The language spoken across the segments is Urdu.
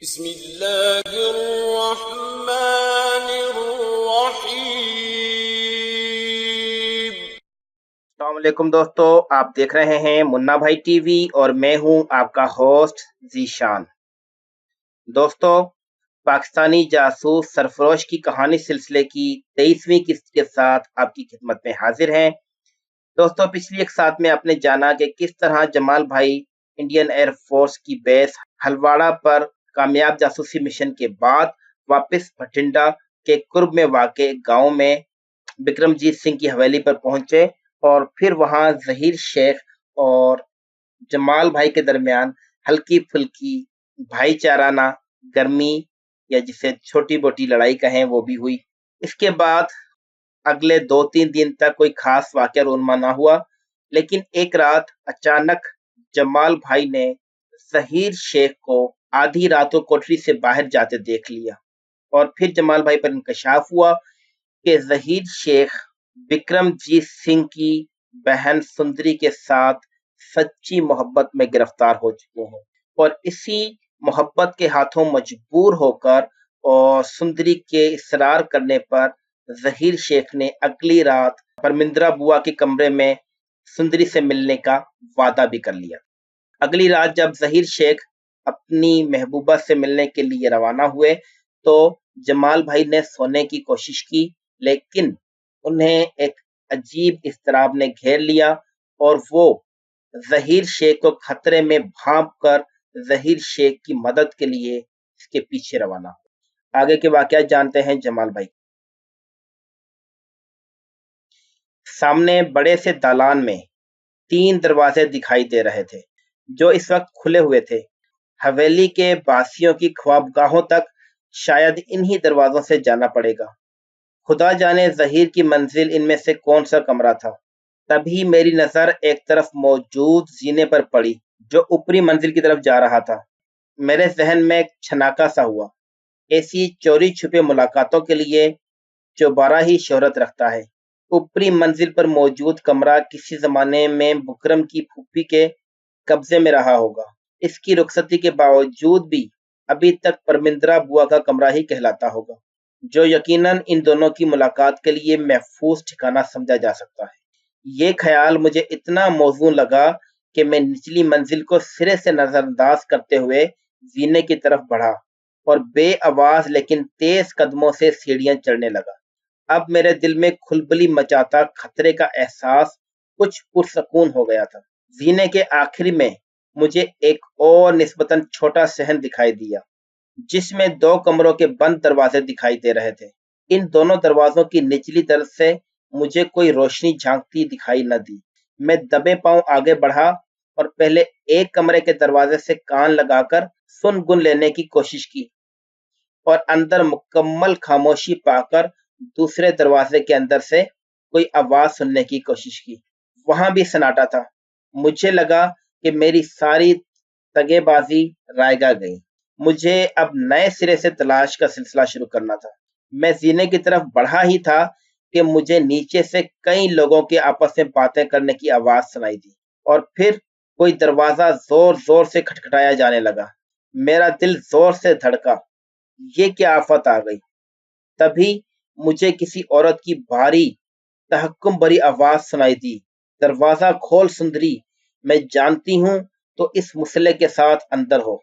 بسم اللہ الرحمن الرحیم۔ السلام علیکم دوستو، آپ دیکھ رہے ہیں منا بھائی ٹی وی اور میں ہوں آپ کا ہوسٹ ذیشان۔ دوستو، پاکستانی جاسوس سرفروش کی کہانی سلسلے کی 23ویں قسط کے ساتھ آپ کی خدمت میں حاضر ہیں۔ دوستو، پچھلی ایک ساتھ میں آپ نے جانا کہ کس طرح جمال بھائی انڈین ایئر فورس کی بیس ہلواڑہ پر کامیاب جاسوسی مشن کے بعد واپس بھٹنڈا کے قرب میں واقع گاؤں میں بکرمجیت سنگھ کی حویلی پر پہنچے اور پھر وہاں ظہیر شیخ اور جمال بھائی کے درمیان ہلکی پھلکی بھائی چارانہ گرمی یا جسے چھوٹی موٹی لڑائی کہیں وہ بھی ہوئی۔ اس کے بعد اگلے 2-3 دن تک کوئی خاص واقعہ رونما نہ ہوا، لیکن ایک رات اچانک جمال بھائی نے ظہیر شیخ کو آدھی رات کو کوٹری سے باہر جاتے دیکھ لیا اور پھر جمال بھائی پر انکشاف ہوا کہ ظہیر شیخ بکرمجیت سنگھ کی بہن سندری کے ساتھ سچی محبت میں گرفتار ہو چکے ہیں، اور اسی محبت کے ہاتھوں مجبور ہو کر اور سندری کے اصرار کرنے پر ظہیر شیخ نے اگلی رات پرمندرا بوا کے کمرے میں سندری سے ملنے کا وعدہ بھی کر لیا۔ اگلی رات جب ظہیر شیخ اپنی محبوبہ سے ملنے کے لیے روانہ ہوئے تو جمال بھائی نے سونے کی کوشش کی، لیکن انہیں ایک عجیب اضطراب نے گھیر لیا اور وہ ظہیر شیخ کو خطرے میں بھانپ کر ظہیر شیخ کی مدد کے لیے اس کے پیچھے روانہ ہوئے۔ آگے کے واقعات جانتے ہیں جمال بھائی۔ سامنے بڑے سے دالان میں 3 دروازے دکھائی دے رہے تھے جو اس وقت کھلے ہوئے تھے۔ حویلی کے باسیوں کی خوابگاہوں تک شاید انہی دروازوں سے جانا پڑے گا۔ خدا جانے ظہیر کی منزل ان میں سے کون سا کمرہ تھا۔ تبھی میری نظر ایک طرف موجود زینے پر پڑی جو اوپری منزل کی طرف جا رہا تھا۔ میرے ذہن میں ایک چھناکا سا ہوا۔ ایسی چوری چھپے ملاقاتوں کے لیے چوبارہ ہی شہرت رکھتا ہے۔ اوپری منزل پر موجود کمرہ کسی زمانے میں بکرم کی پھوپھی کے قبضے میں رہا ہوگا۔ اس کی رخصتی کے باوجود بھی ابھی تک پرمندرا بوا کا کمرہ ہی کہلاتا ہوگا، جو یقیناً ان دونوں کی ملاقات کے لیے محفوظ ٹھکانہ سمجھا جا سکتا ہے۔ یہ خیال مجھے اتنا موزوں لگا کہ میں نچلی منزل کو سرے سے نظر انداز کرتے ہوئے زینے کی طرف بڑھا اور بے آواز لیکن تیز قدموں سے سیڑھیاں چڑھنے لگا۔ اب میرے دل میں کھلبلی مچاتا خطرے کا احساس کچھ پرسکون ہو گیا تھا۔ زینے کے آخر میں مجھے ایک اور نسبتاً چھوٹا صحن دکھائی دیا جس میں 2 کمروں کے بند دروازے دکھائی دے رہے تھے۔ ان دونوں دروازوں کی نچلی طرف سے مجھے کوئی روشنی جھانکتی دکھائی نہ دی۔ میں دبے پاؤں آگے بڑھا اور پہلے ایک کمرے کے دروازے سے کان لگا کر سن گن لینے کی کوشش کی اور اندر مکمل خاموشی پا کر دوسرے دروازے کے اندر سے کوئی آواز سننے کی کوشش کی۔ وہاں بھی سناٹا تھا۔ مجھے لگا کہ میری ساری تگے بازی رائگاں گئی۔ مجھے اب نئے سرے سے تلاش کا سلسلہ شروع کرنا تھا۔ میں زینے کی طرف بڑھا ہی تھا کہ مجھے نیچے سے کئی لوگوں کے آپس میں باتیں کرنے کی آواز سنائی دی اور پھر کوئی دروازہ زور زور سے کھٹکھٹایا جانے لگا۔ میرا دل زور سے دھڑکا۔ یہ کیا آفت آ گئی؟ تبھی مجھے کسی عورت کی بھاری تحکم بھری آواز سنائی دی، دروازہ کھول سندری، میں جانتی ہوں تو اس مسئلے کے ساتھ اندر ہو۔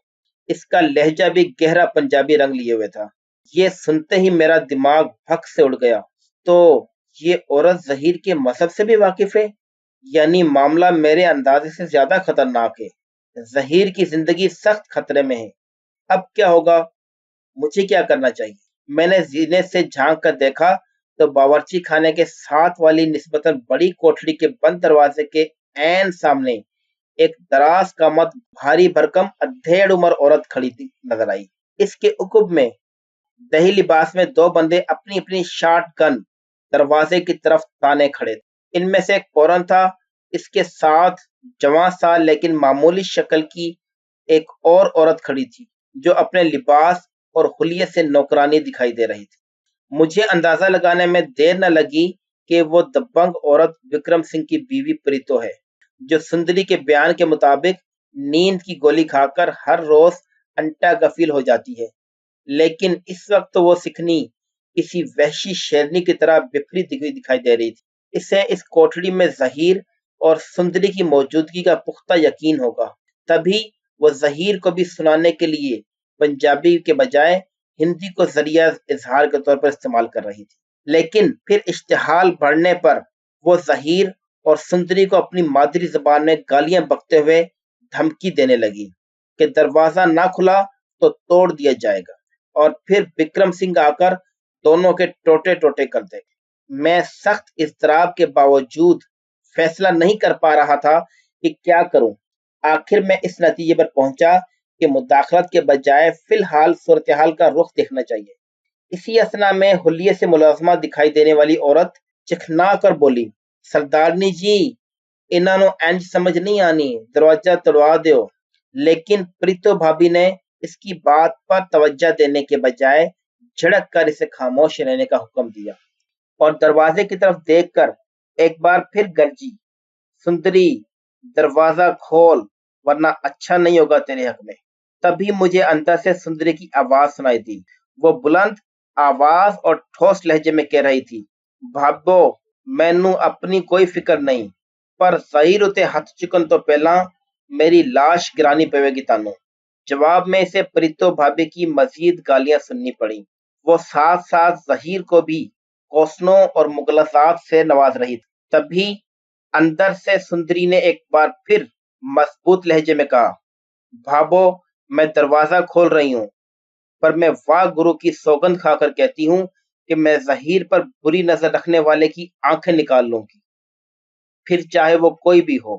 اس کا لہجہ بھی گہرا پنجابی رنگ لیے ہوئے تھا۔ یہ سنتے ہی میرا دماغ بھک سے اڑ گیا۔ تو یہ عورت ظہیر کے مذہب سے بھی واقف ہے؟ یعنی معاملہ میرے اندازے سے زیادہ خطرناک ہے۔ ظہیر کی زندگی سخت خطرے میں ہے۔ اب کیا ہوگا؟ مجھے کیا کرنا چاہیے؟ میں نے زینے سے جھانک کر دیکھا تو باورچی خانے کے ساتھ والی نسبتاً بڑی کوٹری کے بند دروازے کے عین سامنے ایک دراز قامت بھاری بھرکم ادھیڑ عمر عورت کھڑی نظر آئی۔ اس کے عقب میں دہی لباس میں 2 بندے اپنی اپنی شاٹ گن دروازے کی طرف تانے کھڑے تھے۔ ان میں سے ایک فوراً تھا۔ اس کے ساتھ جوان سال لیکن معمولی شکل کی ایک اور عورت کھڑی تھی جو اپنے لباس اور حلیے سے نوکرانی دکھائی دے رہی تھی۔ مجھے اندازہ لگانے میں دیر نہ لگی کہ وہ دبنگ عورت وکرم سنگھ کی بیوی پریتو ہے، جو سندری کے بیان کے مطابق نیند کی گولی کھا کر ہر روز انٹا گفیل ہو جاتی ہے، لیکن اس وقت تو وہ سکھنی کسی وحشی شیرنی کی طرح بکھری دکھائی دے رہی تھی۔ اسے اس کوٹڑی میں ظہیر اور سندری کی موجودگی کا پختہ یقین ہوگا، تبھی وہ ظہیر کو بھی سنانے کے لیے پنجابی کے بجائے ہندی کو ذریعہ اظہار کے طور پر استعمال کر رہی تھی۔ لیکن پھر اشتعال بڑھنے پر وہ ظہیر اور سندری کو اپنی مادری زبان میں گالیاں بکتے ہوئے دھمکی دینے لگی کہ دروازہ نہ کھلا تو توڑ دیا جائے گا، اور پھر بکرم سنگھ آ کر دونوں کے ٹوٹے ٹوٹے کر دے گا۔ میں سخت اضطراب کے باوجود فیصلہ نہیں کر پا رہا تھا کہ کیا کروں۔ آخر میں اس نتیجے پر پہنچا کہ مداخلت کے بجائے فی الحال صورتحال کا رخ دیکھنا چاہیے۔ اسی اثنا میں حلیے سے ملازمہ دکھائی دینے والی عورت چکنا کر بولی، سردارنی جی انہاں نو انج سمجھ نہیں آنی، دروازہ توڑوا دیو۔ لیکن پریتو بھابی نے اس کی بات پر توجہ دینے کے بجائے جھڑک کر اسے خاموش رہنے کا حکم دیا اور دروازے کی طرف دیکھ کر ایک بار پھر گرجی، سندری دروازہ کھول ورنہ اچھا نہیں ہوگا تیرے حق میں۔ تبھی مجھے اندر سے سندری کی آواز سنائی دی۔ وہ بلند آواز اور ٹھوس لہجے میں کہہ رہی تھی، بھابو مینوں اپنی کوئی فکر نہیں، پر ظہیر اتے ہاتھ چکن تو پہلا میری لاش گرانی پوے گی تانوں۔ جواب میں اسے پریتو بھابی کی مزید گالیاں سننی پڑی۔ وہ ساتھ ساتھ ظہیر کو بھی کوسنوں اور مغلظات سے نواز رہی تھی۔ تبھی اندر سے سندری نے ایک بار پھر مضبوط لہجے میں کہا، بھابو میں دروازہ کھول رہی ہوں، پر میں واہ گرو کی سوگند کھا کر کہتی ہوں کہ میں ظہیر پر بری نظر رکھنے والے کی آنکھیں نکال لوں گی، پھر چاہے وہ کوئی بھی ہو۔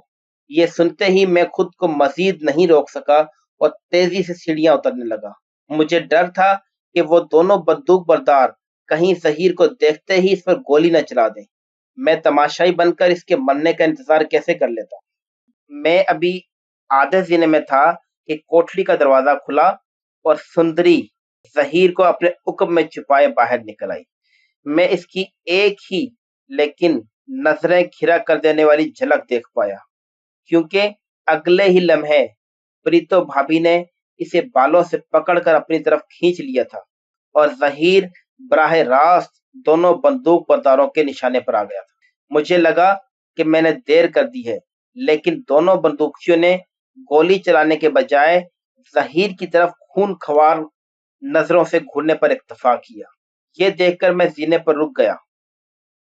یہ سنتے ہی میں خود کو مزید نہیں روک سکا اور تیزی سے سیڑھیاں اترنے لگا۔ مجھے ڈر تھا کہ وہ دونوں بندوق بردار کہیں ظہیر کو دیکھتے ہی اس پر گولی نہ چلا دیں۔ میں تماشائی بن کر اس کے مرنے کا انتظار کیسے کر لیتا۔ میں ابھی آدھے زینے میں تھا کہ کوٹھڑی کا دروازہ کھلا اور سندری ظہیر کو اپنے عقب میں چھپائے باہر نکل آئی۔ میں اس کی ایک ہی لیکن نظریں گھرا کر دینے والی جھلک دیکھ پایا، کیونکہ اگلے ہی لمحے پریتو بھابی نے اسے بالوں سے پکڑ کر اپنی طرف کھینچ لیا تھا اور ظہیر براہ راست دونوں بندوق برداروں کے نشانے پر آ گیا تھا۔ مجھے لگا کہ میں نے دیر کر دی ہے، لیکن دونوں بندوقچیوں نے گولی چلانے کے بجائے ظہیر کی طرف خون خوار نظروں سے گھورنے پر اکتفا کیا۔ یہ دیکھ کر میں زینے پر رک گیا۔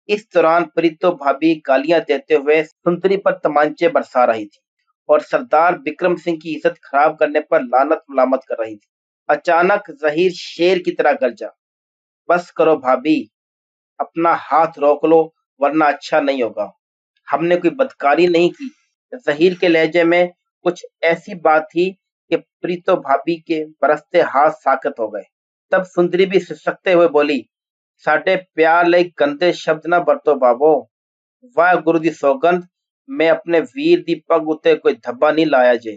اس دوران پریتو بھابی گالیاں دیتے ہوئے سندری پر تمانچے برسا رہی تھی اور سردار بکرم سنگھ کی عزت خراب کرنے پر لعنت ملامت کر رہی تھی۔ اچانک ظہیر شیر کی طرح گرجا، بس کرو بھابی، اپنا ہاتھ روک لو ورنہ اچھا نہیں ہوگا، ہم نے کوئی بدکاری نہیں کی۔ ظہیر کے لہجے میں کچھ ایسی بات تھی کہ پریتو بھابی کے برستے ہاتھ ساکت ہو گئے۔ تب سندری بھی سسکتے ہوئے بولی، ساڈے پیار لئی گندے شبد نہ برتو بابو، واہ گرو دی سوگند میں اپنے ویر دی پگ اتے کوئی دھبا نہیں لایا جے۔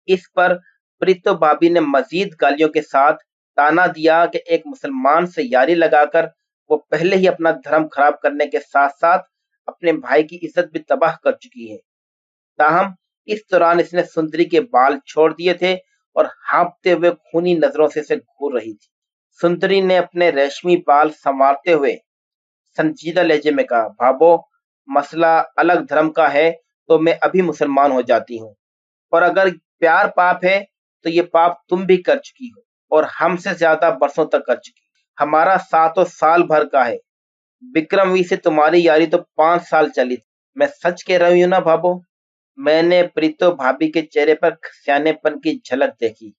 اس پر پریتو بھابی نے مزید گالیوں کے ساتھ تانا دیا کہ ایک مسلمان سے یاری لگا کر وہ پہلے ہی اپنا دھرم خراب کرنے کے ساتھ ساتھ اپنے بھائی کی عزت بھی تباہ کر چکی ہے۔ تاہم اس دوران اس نے سندری کے بال چھوڑ دیے تھے اور ہانپتے ہوئے خونی نظروں سے اسے گھور رہی تھی۔ سندری نے اپنے ریشمی بال سنوارتے ہوئے سنجیدہ لہجے میں کہا، بھابو مسئلہ الگ دھرم کا ہے تو میں ابھی مسلمان ہو جاتی ہوں، اور اگر پیار پاپ ہے تو یہ پاپ تم بھی کر چکی ہو اور ہم سے زیادہ برسوں تک کر چکی۔ ہمارا 7 سال بھر کا ہے، بکرم وی سے تمہاری یاری تو 5 سال چلی تھی۔ میں سچ کہہ رہی ہوں نا بھابو؟ میں نے پریتو بھابی کے چہرے پر سیانے پن کی جھلک دیکھی۔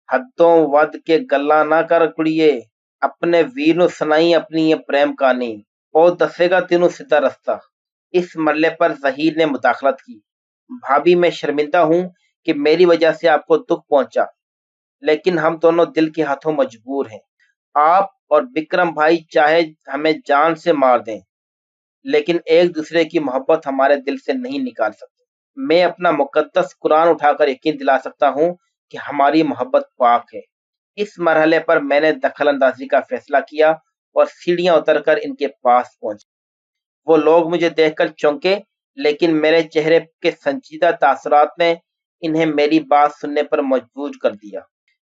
حدوں ود کے گلاں نہ کر کڑیے، اپنے ویر نو سنائی اپنی یہ پریم کہانی، او دسے گا تینوں سیدھا رستہ۔ اس مرلے پر ظہیر نے مداخلت کی، بھابی میں شرمندہ ہوں کہ میری وجہ سے آپ کو دکھ پہنچا، لیکن ہم دونوں دل کے ہاتھوں مجبور ہیں۔ آپ اور بکرم بھائی چاہے ہمیں جان سے مار دیں، لیکن ایک دوسرے کی محبت ہمارے دل سے نہیں نکال سکتے۔ میں اپنا مقدس قرآن اٹھا کر یقین دلا سکتا ہوں کہ ہماری محبت پاک ہے۔ اس مرحلے پر میں نے دخل اندازی کا فیصلہ کیا اور سیڑھیاں اتر کر ان کے پاس پہنچا۔ وہ لوگ مجھے دیکھ کر چونکے، لیکن میرے چہرے کے سنجیدہ تاثرات نے انہیں میری بات سننے پر مجبور کر دیا۔